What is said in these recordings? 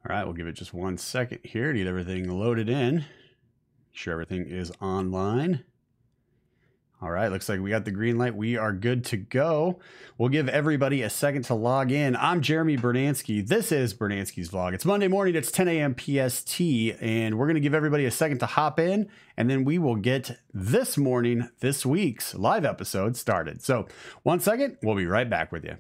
All right, we'll give it just 1 second here to get everything loaded in. Make sure everything is online. All right, looks like we got the green light. We are good to go. We'll give everybody a second to log in. I'm Jeremy Brunansky. This is Brunansky's Vlog. It's Monday morning. It's 10 a.m. PST, and we're going to give everybody a second to hop in, and then we will get this week's live episode started. So 1 second, we'll be right back with you.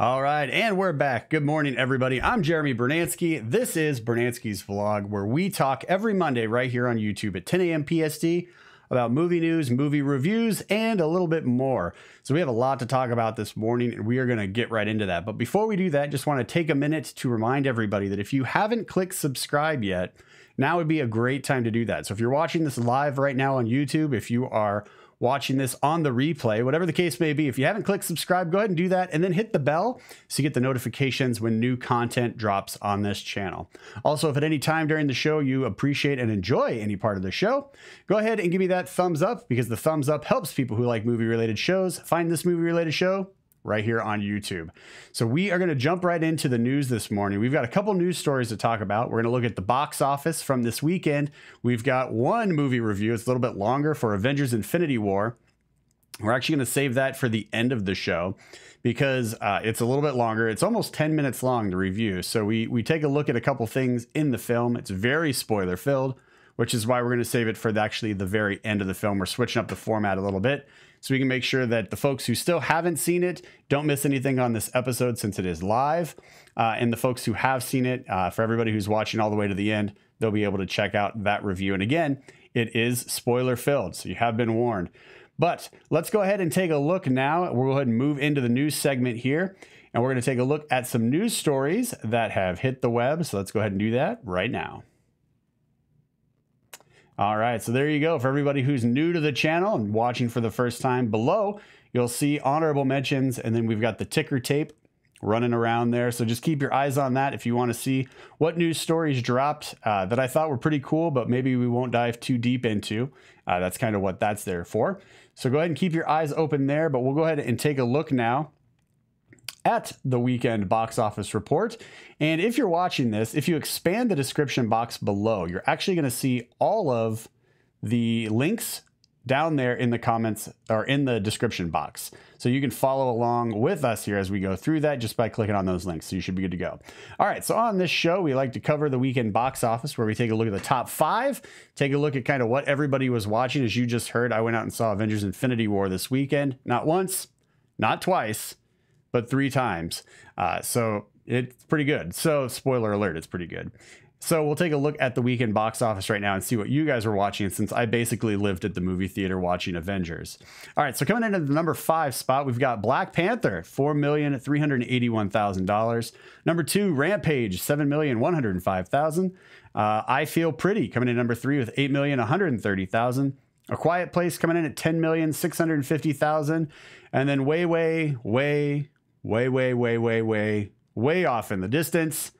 All right, and we're back. Good morning, everybody. I'm Jeremy Brunansky. This is Brunansky's Vlog, where we talk every Monday right here on YouTube at 10 a.m. PST about movie news, movie reviews, and a little bit more. So we have a lot to talk about this morning, and we are going to get right into that. But before we do that, just want to take a minute to remind everybody that if you haven't clicked subscribe yet, now would be a great time to do that. So if you're watching this live right now on YouTube, if you are watching this on the replay, whatever the case may be, if you haven't clicked subscribe, go ahead and do that, and then hit the bell so you get the notifications when new content drops on this channel. Also, if at any time during the show you appreciate and enjoy any part of the show, go ahead and give me that thumbs up, because the thumbs up helps people who like movie related shows find this movie related show right here on YouTube. So we are going to jump right into the news this morning. We've got a couple news stories to talk about. We're going to look at the box office from this weekend. We've got one movie review. It's a little bit longer for Avengers Infinity War. We're actually going to save that for the end of the show because it's a little bit longer. It's almost 10 minutes long to review. So we take a look at a couple things in the film. It's very spoiler filled, which is why we're going to save it for actually the very end of the film. We're switching up the format a little bit so we can make sure that the folks who still haven't seen it don't miss anything on this episode since it is live. And the folks who have seen it, for everybody who's watching all the way to the end, they'll be able to check out that review. And again, it is spoiler filled, so you have been warned. But let's go ahead and take a look now. We'll go ahead and move into the news segment here. And we're going to take a look at some news stories that have hit the web. So let's go ahead and do that right now. All right, so there you go. For everybody who's new to the channel and watching for the first time, below you'll see honorable mentions, and then we've got the ticker tape running around there. So just keep your eyes on that if you want to see what news stories dropped that I thought were pretty cool, but maybe we won't dive too deep into. That's kind of what that's there for. So go ahead and keep your eyes open there, but we'll go ahead and take a look now at the weekend box office report. And if you're watching this, if you expand the description box below, you're actually going to see all of the links down there in the comments or in the description box. So you can follow along with us here as we go through that just by clicking on those links. So you should be good to go. All right. So on this show, we like to cover the weekend box office where we take a look at the top 5, take a look at kind of what everybody was watching. As you just heard, I went out and saw Avengers Infinity War this weekend, not once, not twice, but 3 times. So it's pretty good. So spoiler alert, it's pretty good. So we'll take a look at the weekend box office right now and see what you guys are watching, since I basically lived at the movie theater watching Avengers. All right, so coming into the number 5 spot, we've got Black Panther, $4,381,000. Number 2, Rampage, $7,105,000. I Feel Pretty coming in number 3 with $8,130,000. A Quiet Place coming in at $10,650,000. And then way off in the distance,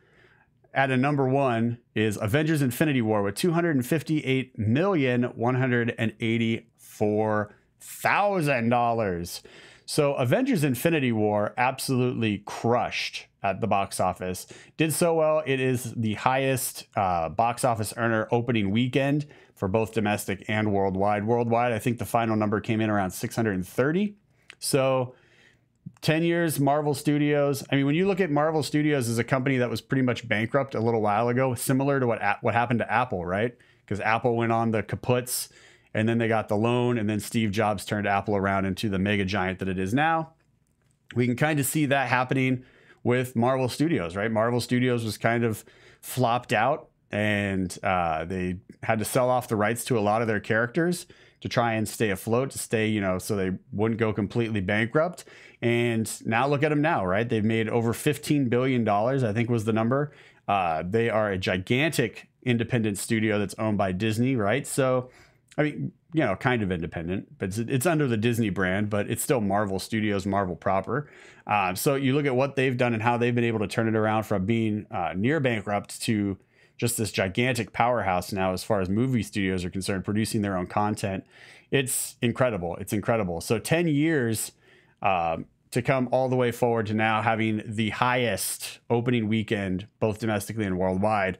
at a number 1 is Avengers Infinity War with $258,184,000. So Avengers Infinity War absolutely crushed at the box office. Did so well. It is the highest box office earner opening weekend for both domestic and worldwide. Worldwide, I think the final number came in around 630. So 10 years, Marvel Studios. I mean, when you look at Marvel Studios as a company that was pretty much bankrupt a little while ago, similar to what happened to Apple, right? Because Apple went on the kaputs, and then they got the loan, and then Steve Jobs turned Apple around into the mega giant that it is now. We can kind of see that happening with Marvel Studios, right? Marvel Studios was kind of flopped out and they had to sell off the rights to a lot of their characters to try and stay afloat, to stay, you know, so they wouldn't go completely bankrupt. And now look at them now, right? They've made over $15 billion, I think was the number. They are a gigantic independent studio that's owned by Disney, right? So, I mean, you know, kind of independent, but it's under the Disney brand, but it's still Marvel Studios, Marvel proper. So you look at what they've done and how they've been able to turn it around from being near bankrupt to just this gigantic powerhouse now as far as movie studios are concerned, producing their own content. It's incredible. It's incredible. So 10 years to come all the way forward to now having the highest opening weekend, both domestically and worldwide.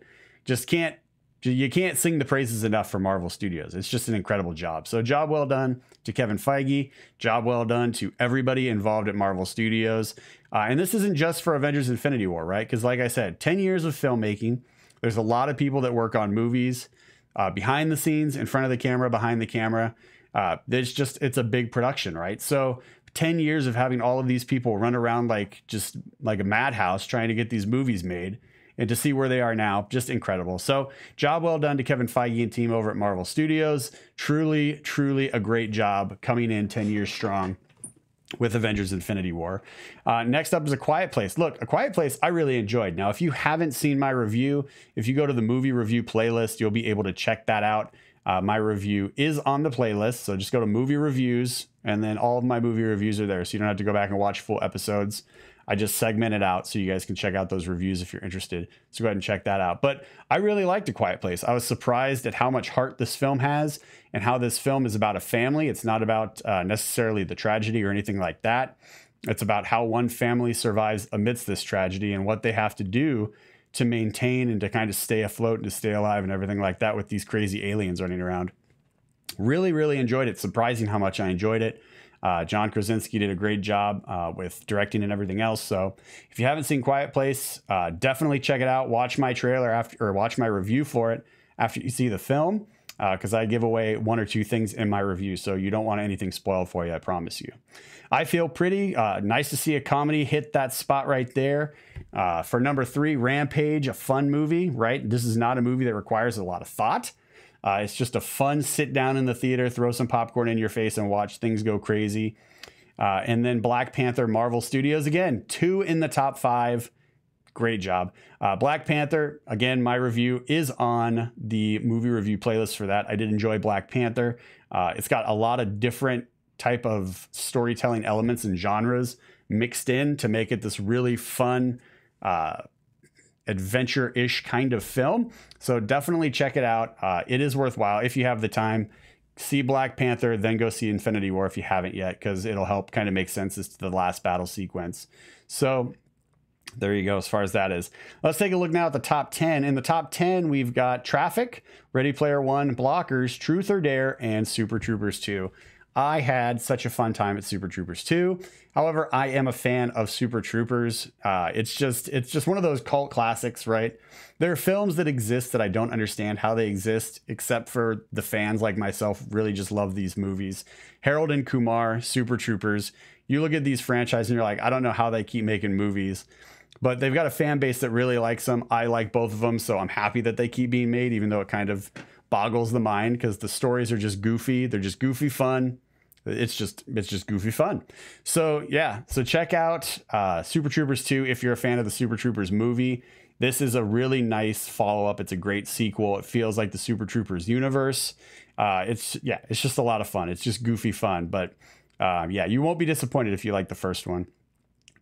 You can't sing the praises enough for Marvel Studios. It's just an incredible job. So job well done to Kevin Feige. Job well done to everybody involved at Marvel Studios. And this isn't just for Avengers Infinity War, right? Because like I said, 10 years of filmmaking. There's a lot of people that work on movies behind the scenes, in front of the camera, behind the camera. It's a big production, right? So 10 years of having all of these people run around like a madhouse trying to get these movies made, and to see where they are now, just incredible. So job well done to Kevin Feige and team over at Marvel Studios. Truly, truly a great job coming in 10 years strong with Avengers Infinity War. Next up is A Quiet Place. Look, A Quiet Place I really enjoyed. Now, if you haven't seen my review, if you go to the movie review playlist, you'll be able to check that out. My review is on the playlist, so just go to movie reviews, and then all of my movie reviews are there, so you don't have to go back and watch full episodes. I just segment it out so you guys can check out those reviews if you're interested. So go ahead and check that out. But I really liked A Quiet Place. I was surprised at how much heart this film has and how this film is about a family. It's not about necessarily the tragedy or anything like that. It's about how one family survives amidst this tragedy and what they have to do to maintain and to kind of stay afloat and to stay alive and everything like that with these crazy aliens running around. Really, really enjoyed it. Surprising how much I enjoyed it. John Krasinski did a great job with directing and everything else. So if you haven't seen Quiet Place, definitely check it out. Watch my trailer or watch my review for it after you see the film, because I give away one or two things in my review. So you don't want anything spoiled for you, I promise you. I Feel Pretty. Nice to see a comedy hit that spot right there. For number 3, Rampage, a fun movie, right? This is not a movie that requires a lot of thought. It's just a fun sit down in the theater, throw some popcorn in your face and watch things go crazy. And then Black Panther, Marvel Studios. Again, 2 in the top 5. Great job. Black Panther, again, my review is on the movie review playlist for that. I did enjoy Black Panther. It's got a lot of different type of storytelling elements and genres mixed in to make it this really fun, adventure-ish kind of film. So definitely check it out. It is worthwhile if you have the time. See Black Panther, then go see Infinity War if you haven't yet, because it'll help kind of make sense as to the last battle sequence. So there you go as far as that is. Let's take a look now at the top 10. In the top 10, we've got Traffic, Ready Player One, Blockers, Truth or Dare, and Super Troopers 2. I had such a fun time at Super Troopers 2. However, I am a fan of Super Troopers. It's just one of those cult classics, right? There are films that exist that I don't understand how they exist, except for the fans like myself really just love these movies. Harold and Kumar, Super Troopers. You look at these franchises and you're like, I don't know how they keep making movies, but they've got a fan base that really likes them. I like both of them, so I'm happy that they keep being made, even though it kind of boggles the mind because the stories are just goofy. They're just goofy fun. It's just goofy fun. So yeah, so check out Super Troopers 2 if you're a fan of the Super Troopers movie. This is a really nice follow-up. It's a great sequel. It feels like the Super Troopers universe. It's just a lot of fun. It's just goofy fun, but yeah, you won't be disappointed if you like the first one.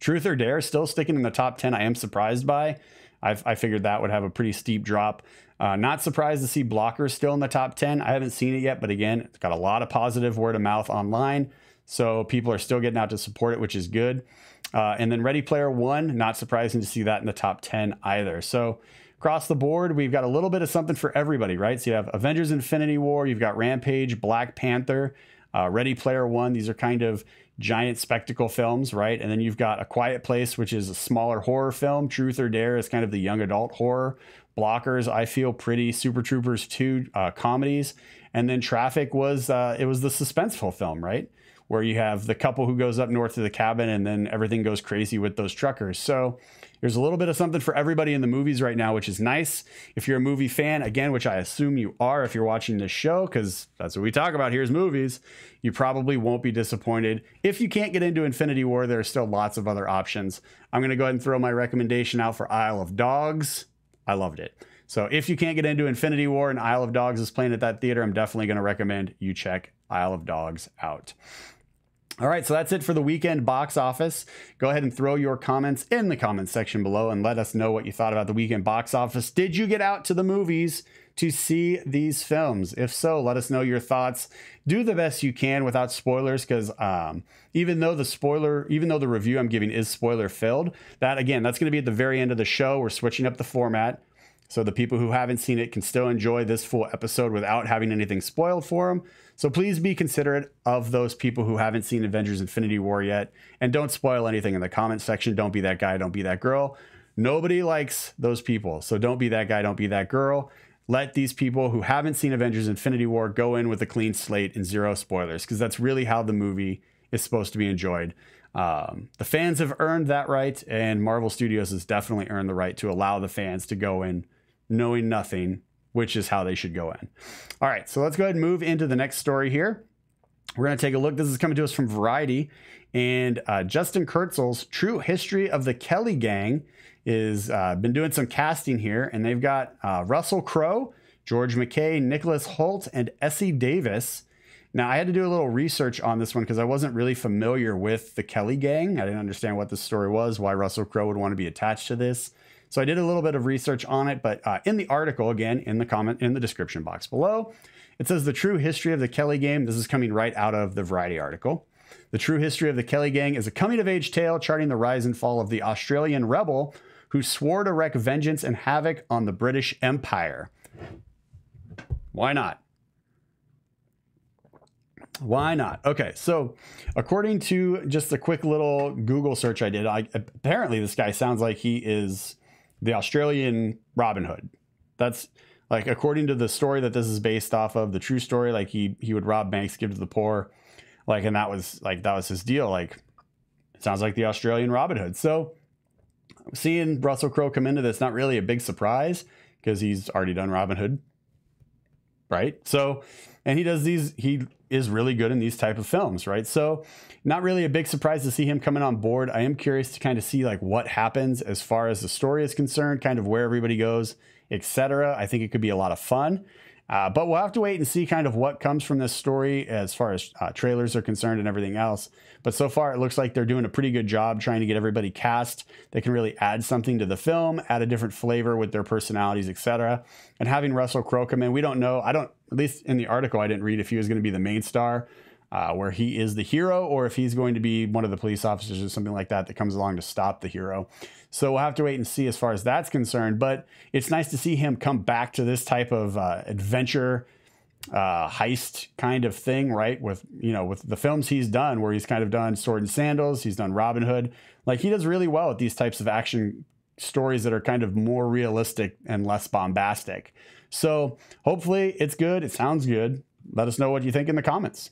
Truth or Dare still sticking in the top 10. I am surprised by. I figured that would have a pretty steep drop. Not surprised to see Blockers still in the top 10. I haven't seen it yet, but again, it's got a lot of positive word of mouth online. So people are still getting out to support it, which is good. And then Ready Player One, not surprising to see that in the top 10 either. So across the board, we've got a little bit of something for everybody, right? So you have Avengers Infinity War, you've got Rampage, Black Panther, Ready Player One. These are kind of giant spectacle films, right? And then you've got A Quiet Place, which is a smaller horror film. Truth or Dare is kind of the young adult horror. Blockers, I Feel Pretty, Super Troopers 2 comedies. And then Traffic was it was the suspenseful film, right? Where you have the couple who goes up north to the cabin and then everything goes crazy with those truckers. So there's a little bit of something for everybody in the movies right now, which is nice. If you're a movie fan, again, which I assume you are if you're watching this show, because that's what we talk about here is movies, you probably won't be disappointed. If you can't get into Infinity War, there are still lots of other options. I'm going to go ahead and throw my recommendation out for Isle of Dogs. I loved it. So if you can't get into Infinity War and Isle of Dogs is playing at that theater, I'm definitely going to recommend you check Isle of Dogs out. All right, so that's it for the weekend box office. Go ahead and throw your comments in the comments section below and let us know what you thought about the weekend box office. Did you get out to the movies to see these films? If so, let us know your thoughts. Do the best you can without spoilers, because even though the review I'm giving is spoiler filled, that's going to be at the very end of the show. We're switching up the format, so the people who haven't seen it can still enjoy this full episode without having anything spoiled for them. So please be considerate of those people who haven't seen Avengers Infinity War yet, and don't spoil anything in the comment section. Don't be that guy, don't be that girl. Nobody likes those people, so don't be that guy, don't be that girl. Let these people who haven't seen Avengers Infinity War go in with a clean slate and zero spoilers, because that's really how the movie is supposed to be enjoyed. The fans have earned that right, and Marvel Studios has definitely earned the right to allow the fans to go in knowing nothing, which is how they should go in. All right, so let's go ahead and move into the next story here. We're going to take a look. This is coming to us from Variety, and Justin Kurtzel's True History of the Kelly Gang is been doing some casting here, and they've got Russel Crowe, George McKay, Nicholas Hoult, and Essie Davis. Now, I had to do a little research on this one because I wasn't really familiar with the Kelly Gang. I didn't understand what this story was, why Russel Crowe would want to be attached to this. So I did a little bit of research on it, but in the article, again, in the description box below, it says the true history of the Kelly Gang. This is coming right out of the Variety article. The true history of the Kelly Gang is a coming-of-age tale charting the rise and fall of the Australian rebel who swore to wreak vengeance and havoc on the British Empire. Why not? Why not? Okay, so according to just a quick little Google search I did, apparently this guy sounds like he is the Australian Robin Hood. That's like, according to the story that this is based off of, the true story, like he would rob banks, give to the poor, like, and that was his deal. Like, it sounds like the Australian Robin Hood. So seeing Russel Crowe come into this, not really a big surprise because he's already done Robin Hood, right? So, and he is really good in these type of films, right? So not really a big surprise to see him coming on board. I am curious to kind of see like what happens as far as the story is concerned, kind of where everybody goes, etc. I think it could be a lot of fun. But we'll have to wait and see kind of what comes from this story as far as trailers are concerned and everything else. But so far, it looks like they're doing a pretty good job trying to get everybody cast that can really add something to the film, add a different flavor with their personalities, etc. And having Russel Crowe come in, we don't know. At least in the article, I didn't read if he was going to be the main star, where he is the hero, or if he's going to be one of the police officers or something like that comes along to stop the hero. So we'll have to wait and see as far as that's concerned. But it's nice to see him come back to this type of adventure heist kind of thing, right? With the films he's done, where he's kind of done Sword and Sandals, he's done Robin Hood. Like, he does really well with these types of action stories that are kind of more realistic and less bombastic. So hopefully it's good. It sounds good. Let us know what you think in the comments.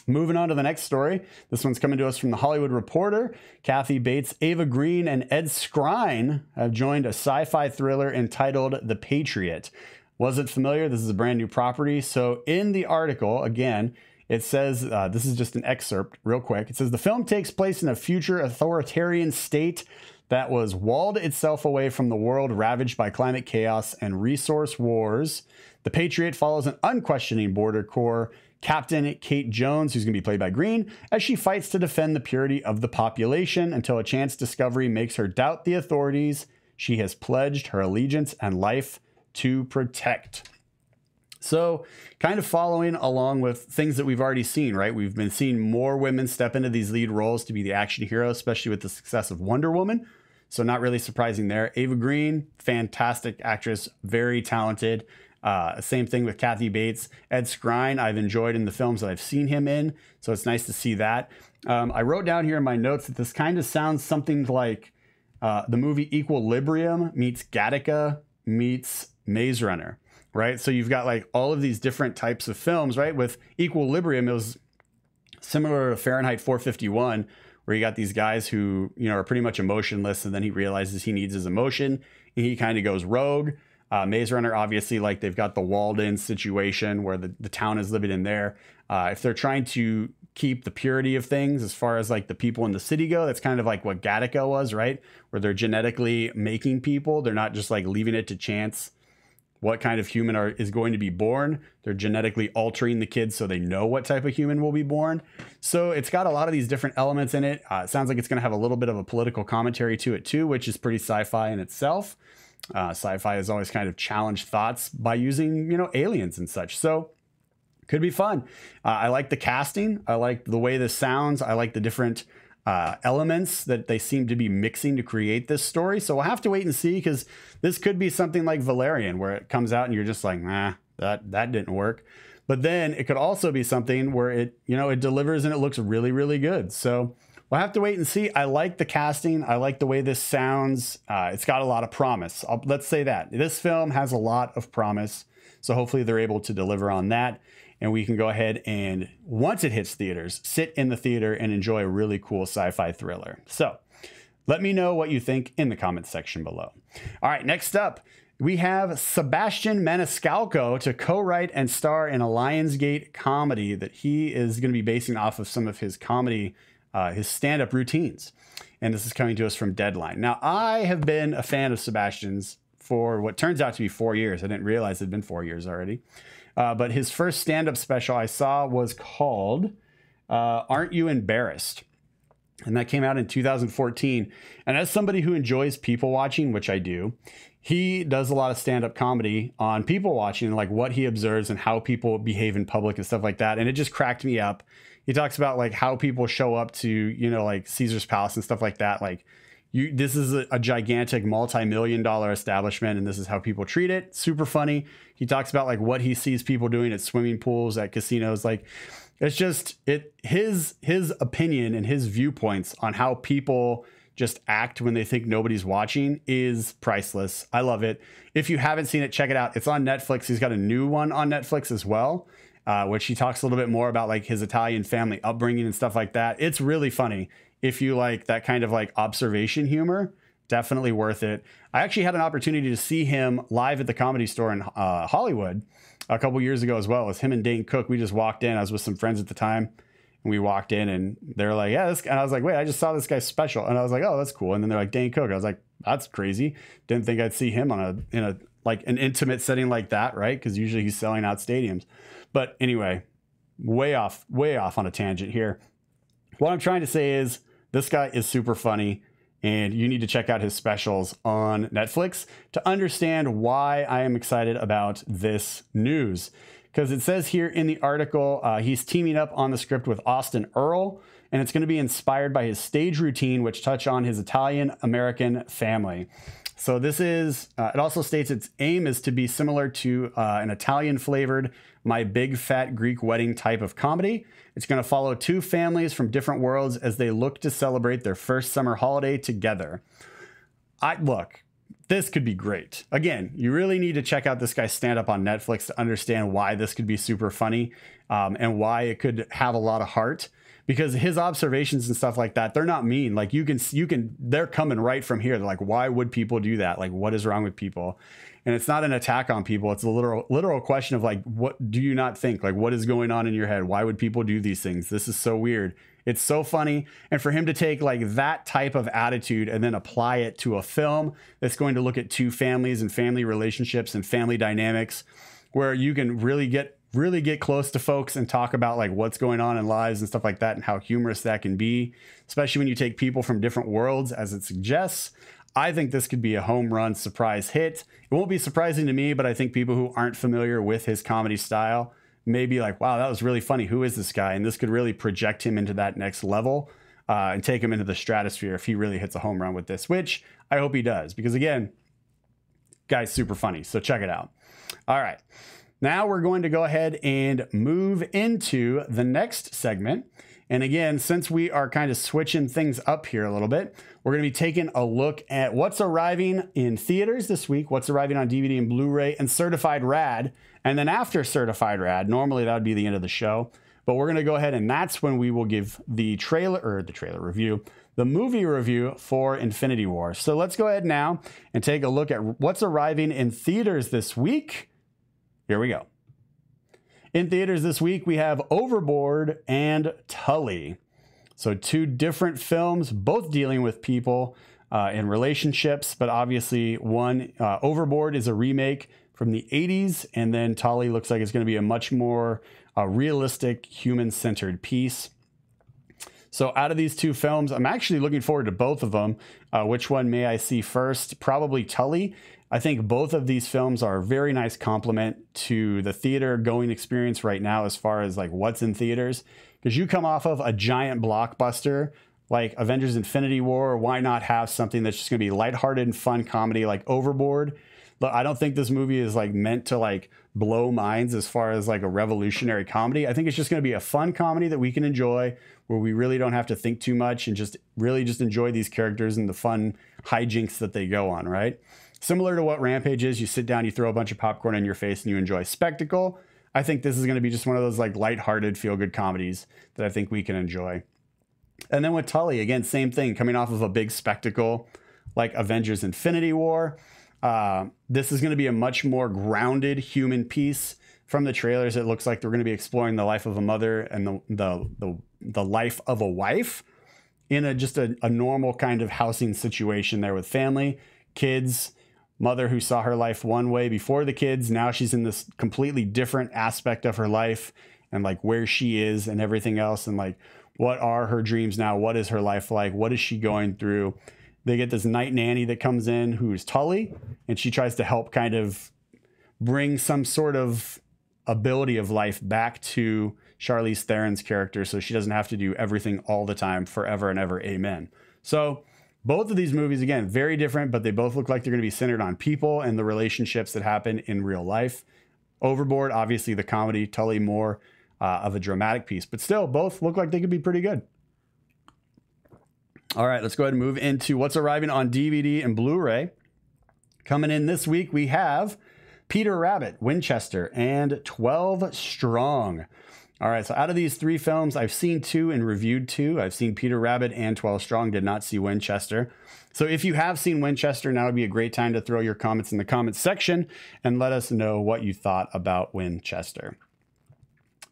Moving on to the next story. This one's coming to us from The Hollywood Reporter. Kathy Bates, Ava Green, and Ed Skrein have joined a sci-fi thriller entitled The Patriot. Was it familiar? This is a brand new property. So in the article, again, it says, this is just an excerpt real quick. It says the film takes place in a future authoritarian state that was walled itself away from the world, ravaged by climate chaos and resource wars. The Patriot follows an unquestioning border corps Captain Kate Jones, who's going to be played by Green, as she fights to defend the purity of the population until a chance discovery makes her doubt the authorities she has pledged her allegiance and life to protect. So kind of following along with things that we've already seen, right? We've been seeing more women step into these lead roles to be the action hero, especially with the success of Wonder Woman. So not really surprising there. Ava Green, fantastic actress, very talented. Same thing with Kathy Bates. Ed Skrein, I've enjoyed in the films that I've seen him in, so it's nice to see that. I wrote down here in my notes that this kind of sounds something like the movie Equilibrium meets Gattaca meets Maze Runner. right? So you've got like all of these different types of films, right? With Equilibrium, it was similar to Fahrenheit 451, where you got these guys who, you know, are pretty much emotionless, and then he realizes he needs his emotion and he kind of goes rogue. Maze Runner, obviously, like they've got the walled-in situation where the town is living in there. If they're trying to keep the purity of things as far as like the people in the city go, that's kind of like what Gattaca was, right? Where they're genetically making people. They're not just like leaving it to chance what kind of human is going to be born. They're genetically altering the kids so they know what type of human will be born. So it's got a lot of these different elements in it. It sounds like it's going to have a little bit of a political commentary to it too, which is pretty sci-fi in itself. Sci-fi has always kind of challenged thoughts by using, you know, aliens and such. So could be fun. I like the casting. I like the way this sounds. I like the different elements that they seem to be mixing to create this story. So we'll have to wait and see, because this could be something like Valerian, where it comes out and you're just like, nah, that didn't work. But then it could also be something where it, you know, it delivers and it looks really, really good. So we'll have to wait and see. I like the casting. I like the way this sounds. It's got a lot of promise. Let's say that. This film has a lot of promise. So hopefully they're able to deliver on that. And we can go ahead and, once it hits theaters, sit in the theater and enjoy a really cool sci-fi thriller. So let me know what you think in the comments section below. All right, next up, we have Sebastian Maniscalco to co-write and star in a Lionsgate comedy that he is going to be basing off of some of his comedy, his stand-up routines. And this is coming to us from Deadline. Now, I have been a fan of Sebastian's for what turns out to be 4 years. I didn't realize it had been 4 years already. But his first stand-up special I saw was called Aren't You Embarrassed? And that came out in 2014. And as somebody who enjoys people watching, which I do, he does a lot of stand-up comedy on people watching, like what he observes and how people behave in public and stuff like that. And it just cracked me up. He talks about like how people show up to, you know, like Caesar's Palace and stuff like that. Like, this is a gigantic multi-million-dollar establishment, and this is how people treat it. Super funny. He talks about like what he sees people doing at swimming pools, at casinos. Like, it's just his opinion and his viewpoints on how people just act when they think nobody's watching is priceless. I love it. If you haven't seen it, check it out. It's on Netflix. He's got a new one on Netflix as well, which he talks a little bit more about like his Italian family upbringing and stuff like that. It's really funny. If you like that kind of like observation humor, definitely worth it. I actually had an opportunity to see him live at the Comedy Store in Hollywood a couple years ago as well. It was him and Dane Cook. We just walked in. I was with some friends at the time, and we walked in and they're like, yeah, this guy. And I was like, wait, I just saw this guy's special. And I was like, oh, that's cool. And then they're like, Dane Cook. I was like, that's crazy. Didn't think I'd see him in a like an intimate setting like that, right? Because usually he's selling out stadiums. But anyway, way off on a tangent here. What I'm trying to say is, this guy is super funny, and you need to check out his specials on Netflix to understand why I am excited about this news. Because it says here in the article, he's teaming up on the script with Austin Earl, and it's going to be inspired by his stage routine, which touch on his Italian-American family. So this is, it also states its aim is to be similar to an Italian-flavored My Big Fat Greek Wedding type of comedy. It's going to follow two families from different worlds as they look to celebrate their first summer holiday together. Look, this could be great. Again, you really need to check out this guy's stand-up on Netflix to understand why this could be super funny, and why it could have a lot of heart. Because his observations and stuff like that, they're not mean. Like they're coming right from here. They're like, why would people do that? Like, what is wrong with people? And it's not an attack on people. It's a literal question of like, what do you not think? Like, what is going on in your head? Why would people do these things? This is so weird. It's so funny. And for him to take like that type of attitude and then apply it to a film that's going to look at two families and family relationships and family dynamics, where you can really get close to folks and talk about like what's going on in lives and stuff like that, and how humorous that can be, especially when you take people from different worlds as it suggests. I think this could be a home run surprise hit. It won't be surprising to me, but I think people who aren't familiar with his comedy style may be like, wow, that was really funny. Who is this guy? And this could really project him into that next level, and take him into the stratosphere if he really hits a home run with this, which I hope he does, because again, guy's super funny. So check it out. All right. Now we're going to go ahead and move into the next segment. And again, since we are kind of switching things up here a little bit, we're going to be taking a look at what's arriving in theaters this week, what's arriving on DVD and Blu-ray, and Certified Rad. And then after Certified Rad, normally that would be the end of the show, but we're going to go ahead and that's when we will give the movie review for Infinity War. So let's go ahead now and take a look at what's arriving in theaters this week. Here we go. In theaters this week, we have Overboard and Tully. So two different films, both dealing with people in relationships, but obviously one, Overboard is a remake from the 80s, and then Tully looks like it's going to be a much more realistic, human-centered piece. So out of these two films, I'm actually looking forward to both of them. Which one may I see first? Probably Tully. I think both of these films are a very nice complement to the theater going experience right now as far as like what's in theaters. Because you come off of a giant blockbuster like Avengers Infinity War, why not have something that's just going to be lighthearted and fun comedy like Overboard? But I don't think this movie is like meant to like blow minds as far as like a revolutionary comedy. I think it's just going to be a fun comedy that we can enjoy where we really don't have to think too much and just really just enjoy these characters and the fun hijinks that they go on, right? Similar to what Rampage is, you sit down, you throw a bunch of popcorn in your face and you enjoy spectacle. I think this is going to be just one of those like lighthearted feel-good comedies that I think we can enjoy. And then with Tully, again, same thing, coming off of a big spectacle like Avengers Infinity War. This is going to be a much more grounded human piece. From the trailers, it looks like they're going to be exploring the life of a mother and the life of a wife in just a normal kind of housing situation there with family, kids, mother who saw her life one way before the kids. Now she's in this completely different aspect of her life and like where she is and everything else. And like, what are her dreams now? What is her life like? What is she going through? They get this night nanny that comes in who's Tully, and she tries to help kind of bring some sort of ability of life back to Charlize Theron's character so she doesn't have to do everything all the time forever and ever. Amen. So both of these movies, again, very different, but they both look like they're going to be centered on people and the relationships that happen in real life. Overboard, obviously the comedy, Tully more of a dramatic piece, but still both look like they could be pretty good. All right, let's go ahead and move into what's arriving on DVD and Blu-ray. Coming in this week, we have Peter Rabbit, Winchester, and 12 Strong. All right, so out of these three films, I've seen two and reviewed two. I've seen Peter Rabbit and 12 Strong, did not see Winchester. So if you have seen Winchester, now would be a great time to throw your comments in the comments section and let us know what you thought about Winchester.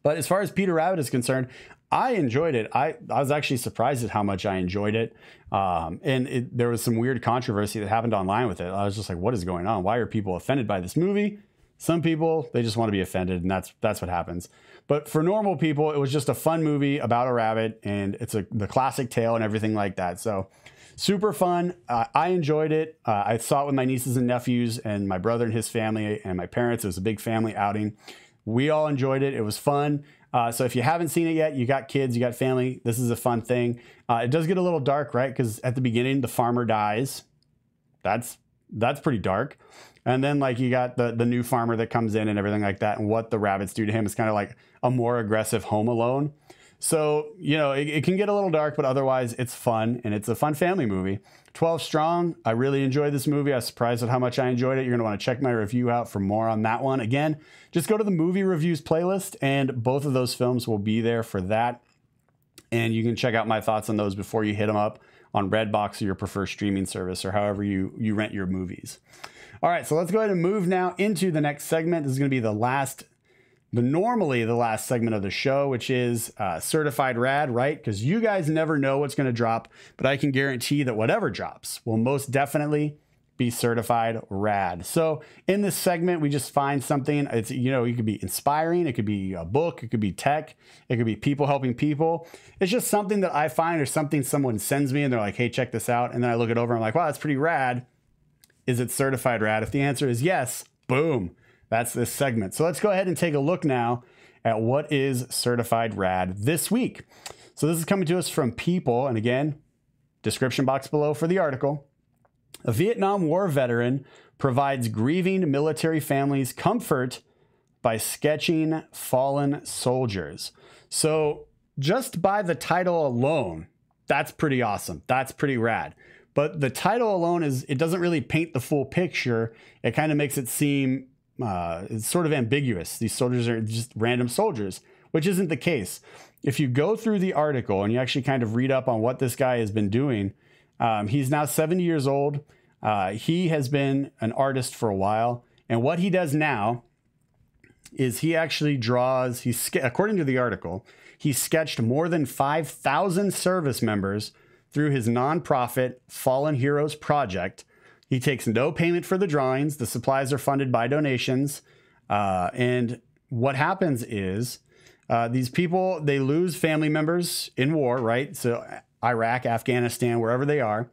But as far as Peter Rabbit is concerned, I enjoyed it. I was actually surprised at how much I enjoyed it. There was some weird controversy that happened online with it. I was just like, what is going on? Why are people offended by this movie? Some people, they just want to be offended, and that's what happens. But for normal people, it was just a fun movie about a rabbit, and it's the classic tale and everything like that. So super fun. I enjoyed it. I saw it with my nieces and nephews and my brother and his family and my parents. It was a big family outing. We all enjoyed it. It was fun. So if you haven't seen it yet, you got kids, you got family, this is a fun thing. It does get a little dark, right? Because at the beginning, the farmer dies. That's pretty dark. And then like you got the new farmer that comes in and everything like that. And what the rabbits do to him is kind of like a more aggressive Home Alone. So, you know, it can get a little dark, but otherwise it's fun and it's a fun family movie. 12 Strong, I really enjoyed this movie. I was surprised at how much I enjoyed it. You're going to want to check my review out for more on that one. Again, just go to the movie reviews playlist and both of those films will be there for that. And you can check out my thoughts on those before you hit them up on Redbox or your preferred streaming service or however you rent your movies. All right, so let's go ahead and move now into the next segment. This is going to be normally the last segment of the show, which is Certified Rad, right? Because you guys never know what's going to drop, but I can guarantee that whatever drops will most definitely be certified rad. So in this segment, we just find something. It's, you know, it could be inspiring, it could be a book, it could be tech, it could be people helping people. It's just something that I find or something someone sends me and they're like, hey, check this out. And then I look it over and I'm like, wow, that's pretty rad. Is it certified rad? If the answer is yes, boom. That's this segment. So let's go ahead and take a look now at what is certified rad this week. So this is coming to us from People. And again, description box below for the article. A Vietnam War veteran provides grieving military families comfort by sketching fallen soldiers. So just by the title alone, that's pretty awesome. That's pretty rad. But the title alone it doesn't really paint the full picture. It kind of makes it seem it's sort of ambiguous. These soldiers are just random soldiers, which isn't the case. If you go through the article and you actually kind of read up on what this guy has been doing, he's now 70 years old. He has been an artist for a while. And what he does now is he actually draws, according to the article, he sketched more than 5,000 service members through his nonprofit Fallen Heroes Project. He takes no payment for the drawings. The supplies are funded by donations. And what happens is these people, they lose family members in war, right? So Iraq, Afghanistan, wherever they are.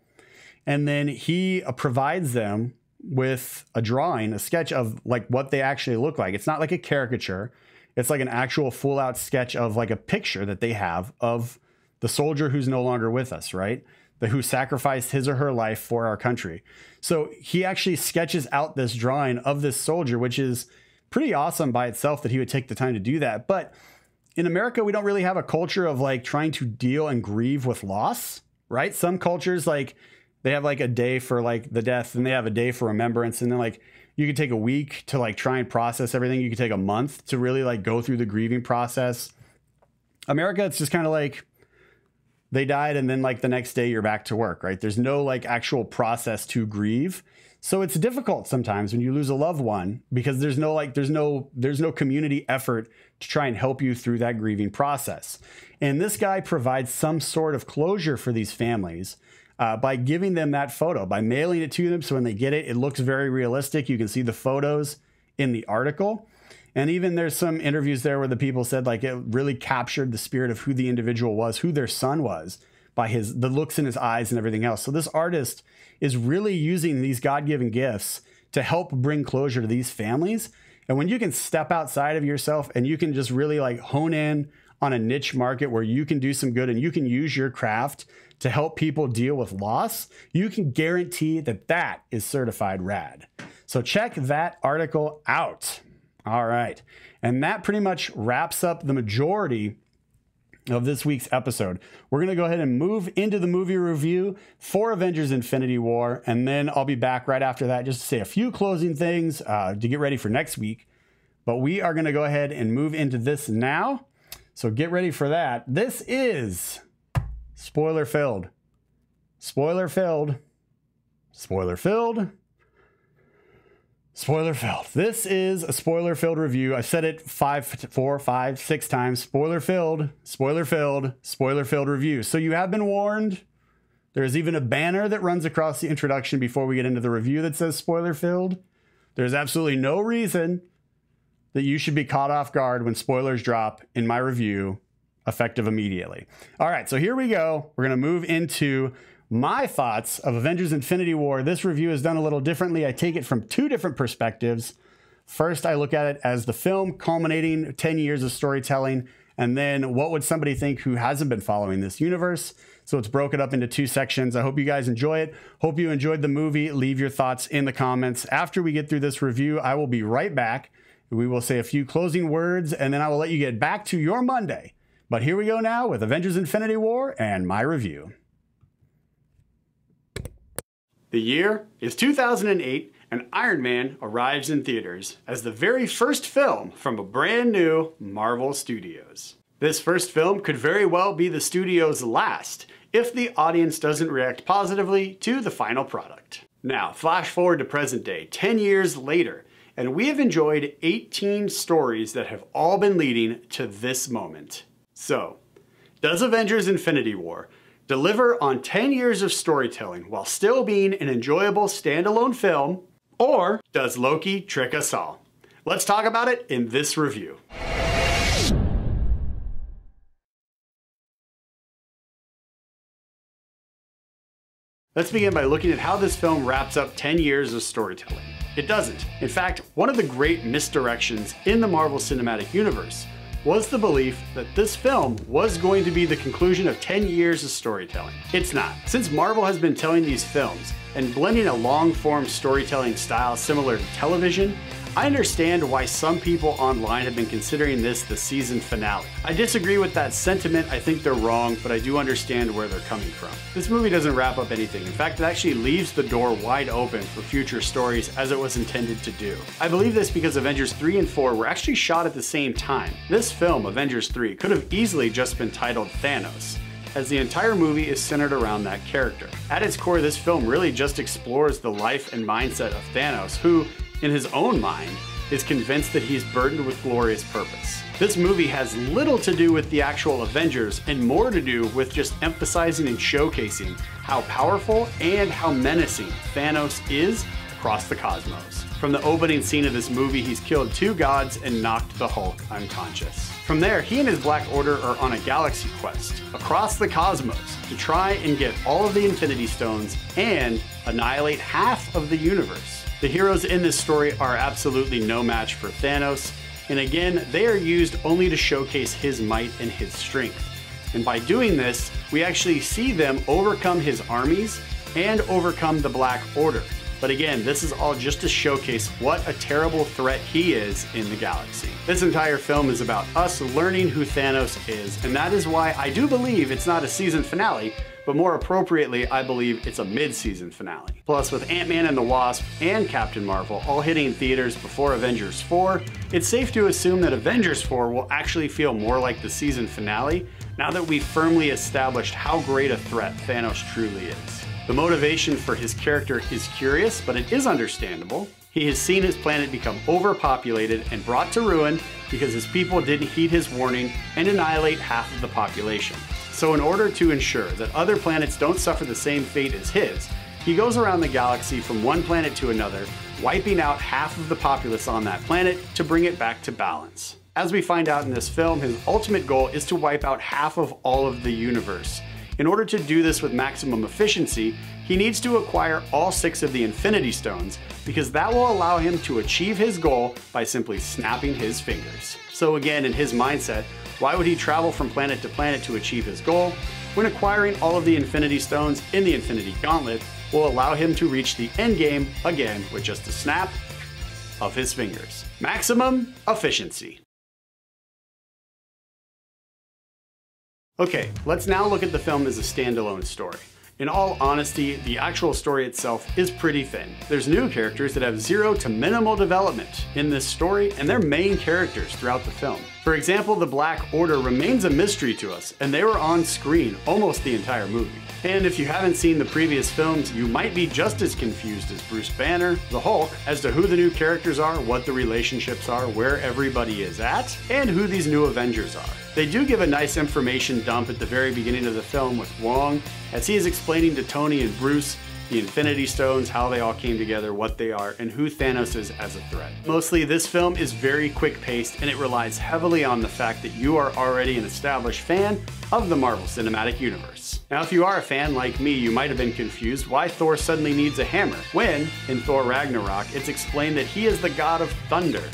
And then he provides them with a drawing, a sketch of like what they actually look like. It's not like a caricature. It's like an actual full out sketch of like a picture that they have of the soldier who's no longer with us, right? Who sacrificed his or her life for our country. So he actually sketches out this drawing of this soldier, which is pretty awesome by itself that he would take the time to do that. But in America, we don't really have a culture of like trying to deal and grieve with loss, right? Some cultures, like they have like a day for like the death and they have a day for remembrance. And then like you could take a week to like try and process everything. You could take a month to really like go through the grieving process. America, it's just kind of like, they died and then like the next day you're back to work, right? There's no like actual process to grieve. So it's difficult sometimes when you lose a loved one because there's no community effort to try and help you through that grieving process. And this guy provides some sort of closure for these families by giving them that photo, by mailing it to them. So when they get it, it looks very realistic. You can see the photos in the article. And even there's some interviews there where the people said like it really captured the spirit of who the individual was, who their son was by the looks in his eyes and everything else. So this artist is really using these God-given gifts to help bring closure to these families. And when you can step outside of yourself and you can just really like hone in on a niche market where you can do some good and you can use your craft to help people deal with loss, you can guarantee that that is certified rad. So check that article out. All right. And that pretty much wraps up the majority of this week's episode. We're going to go ahead and move into the movie review for Avengers Infinity War. And then I'll be back right after that just to say a few closing things to get ready for next week. But we are going to go ahead and move into this now. So get ready for that. This is spoiler filled. Spoiler filled. Spoiler filled. Spoiler filled. This is a spoiler filled review. I said it 4, 5, 6 times. Spoiler filled, spoiler filled, spoiler filled review. So you have been warned. There's even a banner that runs across the introduction before we get into the review that says spoiler filled. There's absolutely no reason that you should be caught off guard when spoilers drop in my review, effective immediately. All right, so here we go. We're going to move into my thoughts of Avengers Infinity War. This review is done a little differently. I take it from 2 different perspectives. First, I look at it as the film culminating 10 years of storytelling, and then what would somebody think who hasn't been following this universe? So it's broken up into 2 sections. I hope you guys enjoy it. Hope you enjoyed the movie. Leave your thoughts in the comments. After we get through this review, I will be right back. We will say a few closing words, and then I will let you get back to your Monday. But here we go now with Avengers Infinity War and my review. The year is 2008, and Iron Man arrives in theaters as the very first film from a brand new Marvel Studios. This first film could very well be the studio's last if the audience doesn't react positively to the final product. Now, flash forward to present day, 10 years later, and we have enjoyed 18 stories that have all been leading to this moment. So, does Avengers Infinity War deliver on 10 years of storytelling while still being an enjoyable standalone film, or does Loki trick us all? Let's talk about it in this review. Let's begin by looking at how this film wraps up 10 years of storytelling. It doesn't. In fact, one of the great misdirections in the Marvel Cinematic Universe was the belief that this film was going to be the conclusion of 10 years of storytelling. It's not. Since Marvel has been telling these films and blending a long-form storytelling style similar to television, I understand why some people online have been considering this the season finale. I disagree with that sentiment. I think they're wrong, but I do understand where they're coming from. This movie doesn't wrap up anything. In fact, it actually leaves the door wide open for future stories as it was intended to do. I believe this because Avengers 3 and 4 were actually shot at the same time. This film, Avengers 3, could have easily just been titled Thanos, as the entire movie is centered around that character. At its core, this film really just explores the life and mindset of Thanos, who, in his own mind, is convinced that he's burdened with glorious purpose. This movie has little to do with the actual Avengers and more to do with just emphasizing and showcasing how powerful and how menacing Thanos is across the cosmos. From the opening scene of this movie, he's killed 2 gods and knocked the Hulk unconscious. From there, he and his Black Order are on a galaxy quest across the cosmos to try and get all of the Infinity Stones and annihilate half of the universe. The heroes in this story are absolutely no match for Thanos, and again, they are used only to showcase his might and his strength. And by doing this, we actually see them overcome his armies and overcome the Black Order. But again, this is all just to showcase what a terrible threat he is in the galaxy. This entire film is about us learning who Thanos is, and that is why I do believe it's not a season finale, but more appropriately, I believe it's a mid-season finale. Plus, with Ant-Man and the Wasp and Captain Marvel all hitting theaters before Avengers 4, it's safe to assume that Avengers 4 will actually feel more like the season finale now that we've firmly established how great a threat Thanos truly is. The motivation for his character is curious, but it is understandable. He has seen his planet become overpopulated and brought to ruin because his people didn't heed his warning and annihilate half of the population. So in order to ensure that other planets don't suffer the same fate as his, he goes around the galaxy from one planet to another, wiping out half of the populace on that planet to bring it back to balance. As we find out in this film, his ultimate goal is to wipe out half of all of the universe. In order to do this with maximum efficiency, he needs to acquire all 6 of the Infinity Stones, because that will allow him to achieve his goal by simply snapping his fingers. So again, in his mindset, why would he travel from planet to planet to achieve his goal, when acquiring all of the Infinity Stones in the Infinity Gauntlet will allow him to reach the end game again with just a snap of his fingers. Maximum efficiency. Okay, let's now look at the film as a standalone story. In all honesty, the actual story itself is pretty thin. There's new characters that have 0 to minimal development in this story, and they're main characters throughout the film. For example, the Black Order remains a mystery to us, and they were on screen almost the entire movie. And if you haven't seen the previous films, you might be just as confused as Bruce Banner, the Hulk, as to who the new characters are, what the relationships are, where everybody is at, and who these new Avengers are. They do give a nice information dump at the very beginning of the film with Wong, as he is explaining to Tony and Bruce the Infinity Stones, how they all came together, what they are, and who Thanos is as a threat. Mostly, this film is very quick-paced, and it relies heavily on the fact that you are already an established fan of the Marvel Cinematic Universe. Now, if you are a fan like me, you might have been confused why Thor suddenly needs a hammer, when, in Thor Ragnarok, it's explained that he is the god of thunder,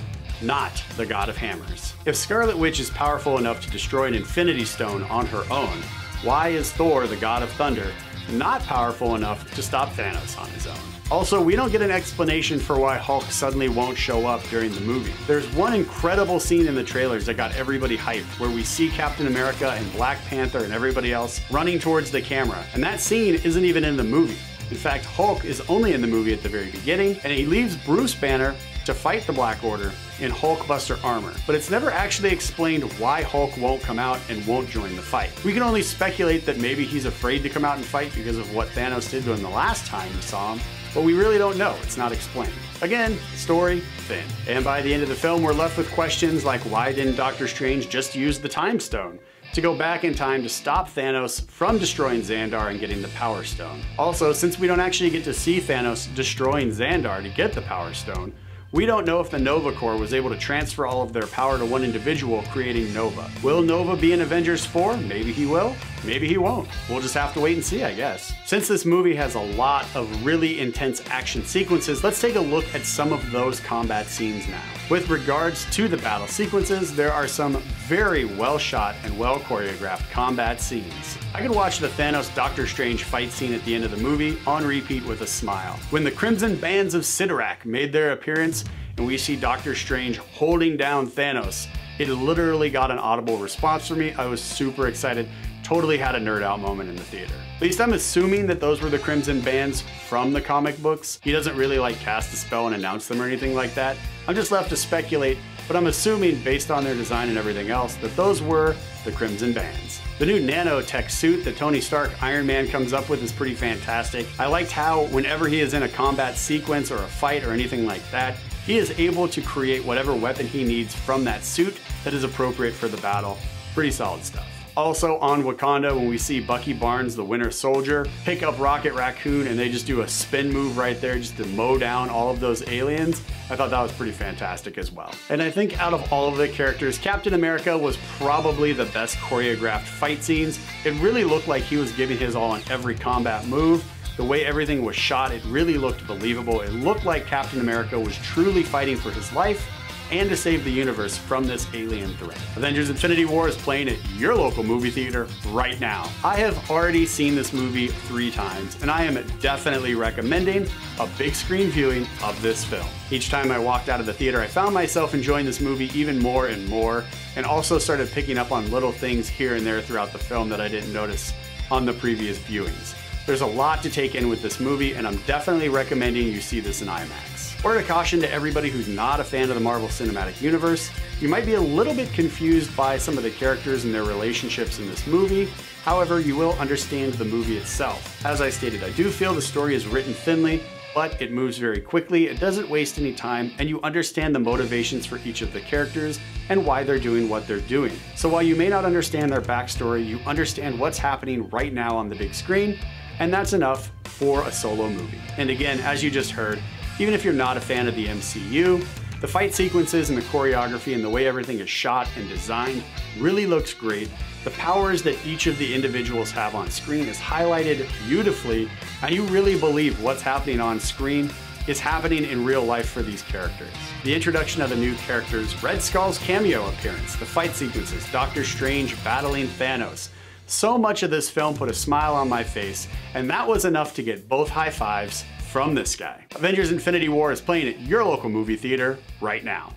not the god of hammers. If Scarlet Witch is powerful enough to destroy an Infinity Stone on her own, why is Thor, the god of thunder, not powerful enough to stop Thanos on his own? Also, we don't get an explanation for why Hulk suddenly won't show up during the movie. There's one incredible scene in the trailers that got everybody hyped, where we see Captain America and Black Panther and everybody else running towards the camera, and that scene isn't even in the movie. In fact, Hulk is only in the movie at the very beginning, and he leaves Bruce Banner to fight the Black Order in Hulkbuster armor, but it's never actually explained why Hulk won't come out and won't join the fight. We can only speculate that maybe he's afraid to come out and fight because of what Thanos did to him the last time we saw him, but we really don't know. It's not explained. Again, story thin. And by the end of the film, we're left with questions like, why didn't Doctor Strange just use the Time Stone to go back in time to stop Thanos from destroying Xandar and getting the Power Stone? Also, since we don't actually get to see Thanos destroying Xandar to get the Power Stone, we don't know if the Nova Corps was able to transfer all of their power to one individual, creating Nova. Will Nova be in Avengers 4? Maybe he will, maybe he won't. We'll just have to wait and see, I guess. Since this movie has a lot of really intense action sequences, let's take a look at some of those combat scenes now. With regards to the battle sequences, there are some very well shot and well choreographed combat scenes. I could watch the Thanos Doctor Strange fight scene at the end of the movie on repeat with a smile. When the Crimson Bands of Sidorak made their appearance, and we see Doctor Strange holding down Thanos, it literally got an audible response from me. I was super excited. Totally had a nerd out moment in the theater. At least I'm assuming that those were the Crimson Bands from the comic books. He doesn't really like cast a spell and announce them or anything like that. I'm just left to speculate, but I'm assuming based on their design and everything else that those were the Crimson Bands. The new nanotech suit that Tony Stark Iron Man comes up with is pretty fantastic. I liked how whenever he is in a combat sequence or a fight or anything like that, he is able to create whatever weapon he needs from that suit that is appropriate for the battle. Pretty solid stuff. Also on Wakanda, when we see Bucky Barnes, the Winter Soldier, pick up Rocket Raccoon and they just do a spin move right there just to mow down all of those aliens, I thought that was pretty fantastic as well. And I think out of all of the characters, Captain America was probably the best choreographed fight scenes. It really looked like he was giving his all on every combat move. The way everything was shot, it really looked believable. It looked like Captain America was truly fighting for his life and to save the universe from this alien threat. Avengers Infinity War is playing at your local movie theater right now. I have already seen this movie 3 times, and I am definitely recommending a big screen viewing of this film. Each time I walked out of the theater, I found myself enjoying this movie even more and more, and also started picking up on little things here and there throughout the film that I didn't notice on the previous viewings. There's a lot to take in with this movie, and I'm definitely recommending you see this in IMAX. Word of caution to everybody who's not a fan of the Marvel Cinematic Universe, you might be a little bit confused by some of the characters and their relationships in this movie. However, you will understand the movie itself. As I stated, I do feel the story is written thinly, but it moves very quickly, it doesn't waste any time, and you understand the motivations for each of the characters and why they're doing what they're doing. So while you may not understand their backstory, you understand what's happening right now on the big screen, and that's enough for a solo movie. And again, as you just heard, even if you're not a fan of the MCU, the fight sequences and the choreography and the way everything is shot and designed really looks great. The powers that each of the individuals have on screen is highlighted beautifully, and you really believe what's happening on screen is happening in real life for these characters. The introduction of the new characters, Red Skull's cameo appearance, the fight sequences, Doctor Strange battling Thanos. So much of this film put a smile on my face, and that was enough to get both high fives from this guy. Avengers Infinity War is playing at your local movie theater right now.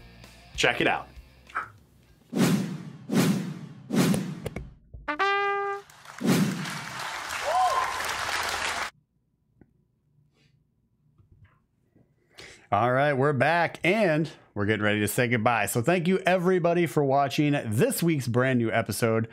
Check it out. All right, we're back and we're getting ready to say goodbye. So thank you everybody for watching this week's brand new episode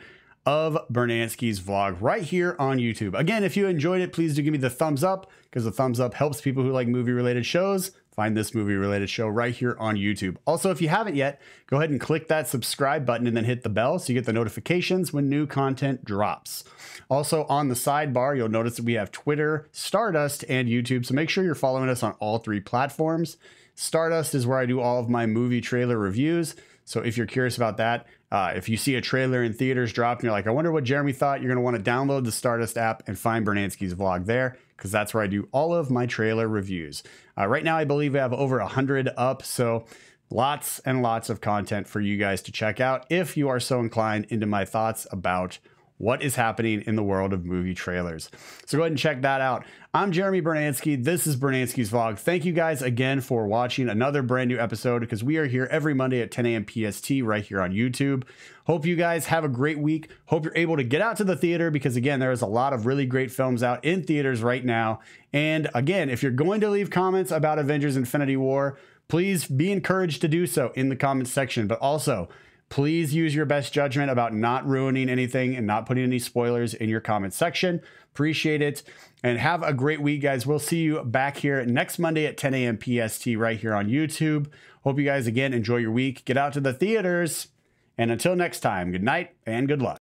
of Brunansky's vlog right here on YouTube. Again, if you enjoyed it, please do give me the thumbs up, because the thumbs up helps people who like movie related shows find this movie related show right here on YouTube. Also, if you haven't yet, go ahead and click that subscribe button and then hit the bell so you get the notifications when new content drops. Also on the sidebar, you'll notice that we have Twitter, Stardust, and YouTube. So make sure you're following us on all 3 platforms. Stardust is where I do all of my movie trailer reviews. So if you're curious about that, if you see a trailer in theaters drop and you're like, I wonder what Jeremy thought, you're going to want to download the Stardust app and find Brunansky's vlog there, because that's where I do all of my trailer reviews. Right now, I believe we have over 100 up, so lots and lots of content for you guys to check out if you are so inclined into my thoughts about what is happening in the world of movie trailers. So go ahead and check that out. I'm Jeremy Brunansky. This is Brunansky's vlog. Thank you guys again for watching another brand new episode, because we are here every Monday at 10 a.m. PST right here on YouTube. Hope you guys have a great week. Hope you're able to get out to the theater, because again, there is a lot of really great films out in theaters right now. And again, if you're going to leave comments about Avengers Infinity War, please be encouraged to do so in the comments section. But also, please use your best judgment about not ruining anything and not putting any spoilers in your comment section. Appreciate it. And have a great week, guys. We'll see you back here next Monday at 10 a.m. PST right here on YouTube. Hope you guys, again, enjoy your week. Get out to the theaters. And until next time, good night and good luck.